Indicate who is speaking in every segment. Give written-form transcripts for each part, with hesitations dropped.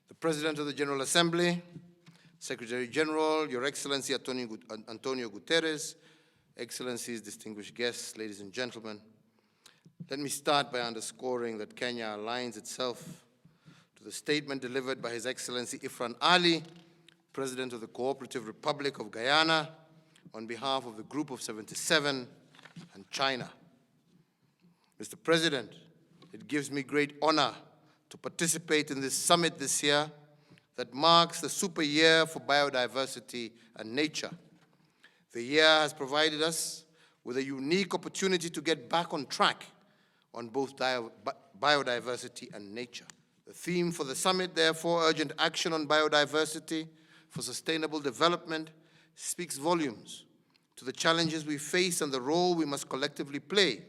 Speaker 1: the President of the General Assembly, Secretary General, Your Excellency Antonio Guterres, Excellencies, distinguished guests, ladies and gentlemen, let me start by underscoring that Kenya aligns itself to the statement delivered by His Excellency Ifran Ali, President of the Cooperative Republic of Guyana, on behalf of the Group of 77 and China. Mr. President, it gives me great honor to participate in this summit this year that marks the super year for biodiversity and nature. The year has provided us with a unique opportunity to get back on track on both biodiversity and nature. The theme for the summit, therefore, urgent action on biodiversity for sustainable development, speaks volumes to the challenges we face and the role we must collectively play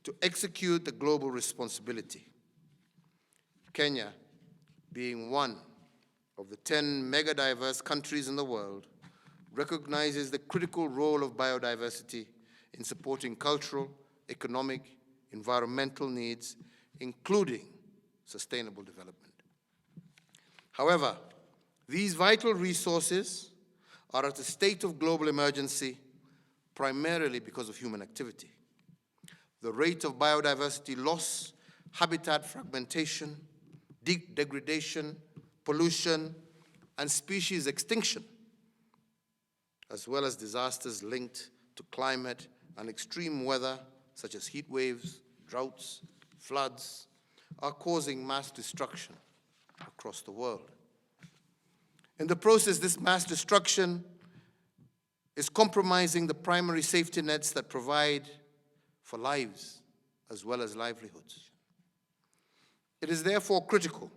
Speaker 1: to execute the global responsibility. Kenya, being one of the 10 mega-diverse countries in the world, recognizes the critical role of biodiversity in supporting cultural, economic, environmental needs, including sustainable development. However, these vital resources are at a state of global emergency primarily because of human activity. The rate of biodiversity loss, habitat fragmentation, degradation, pollution, and species extinction, as well as disasters linked to climate and extreme weather, such as heat waves, droughts, floods, are causing mass destruction across the world. In the process, this mass destruction is compromising the primary safety nets that provide for lives as well as livelihoods. It is therefore critical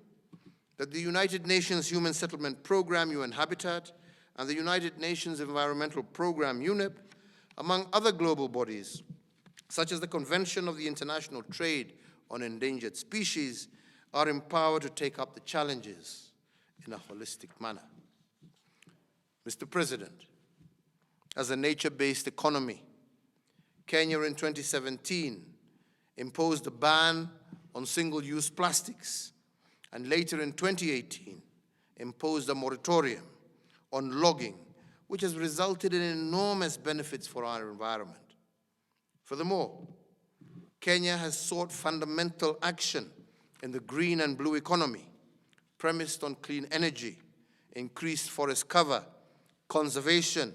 Speaker 1: that the United Nations Human Settlement Program, UN Habitat, and the United Nations Environmental Program, UNEP, among other global bodies, such as the Convention of the International Trade on Endangered Species, are empowered to take up the challenges in a holistic manner. Mr. President, as a nature-based economy, Kenya in 2017 imposed a ban on single-use plastics, and later in 2018 imposed a moratorium on logging, which has resulted in enormous benefits for our environment. Furthermore, Kenya has sought fundamental action in the green and blue economy, premised on clean energy, increased forest cover, conservation,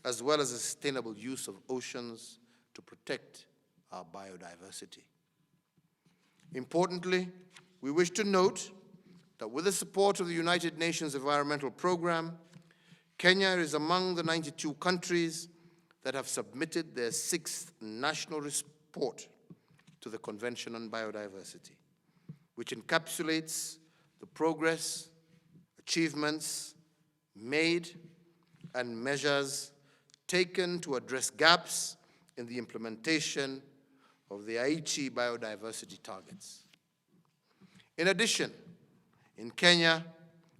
Speaker 1: as well as the sustainable use of oceans to protect our biodiversity. Importantly, we wish to note that with the support of the United Nations Environmental Program, Kenya is among the 92 countries that have submitted their 6th national report to the Convention on Biodiversity, which encapsulates the progress, achievements made, and measures taken to address gaps in the implementation of the Aichi biodiversity targets. In addition, in Kenya,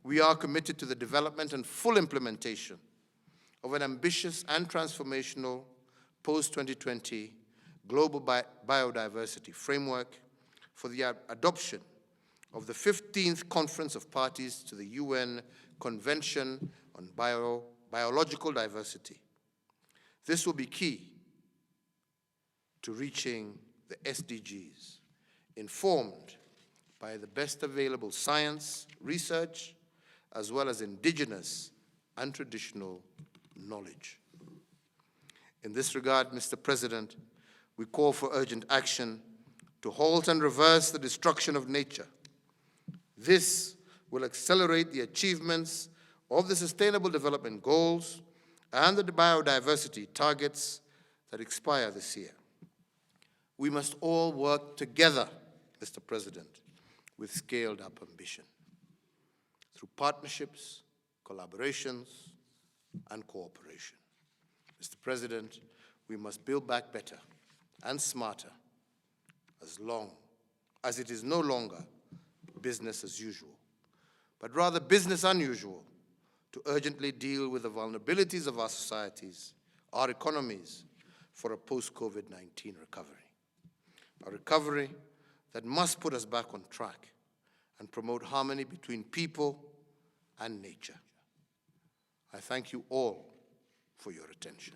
Speaker 1: we are committed to the development and full implementation of an ambitious and transformational post-2020 global biodiversity framework for the adoption of the 15th Conference of Parties to the UN Convention on Biological Diversity. This will be key to reaching the SDGs, informed by the best available science, research, as well as indigenous and traditional knowledge. In this regard, Mr. President, we call for urgent action to halt and reverse the destruction of nature. This will accelerate the achievements of the Sustainable Development Goals and the biodiversity targets that expire this year. We must all work together, Mr. President, with scaled-up ambition, through partnerships, collaborations, and cooperation. Mr. President, we must build back better and smarter as long as it is no longer business as usual, but rather business unusual, to urgently deal with the vulnerabilities of our societies, our economies, for a post-COVID-19 recovery. A recovery that must put us back on track and promote harmony between people and nature. I thank you all for your attention.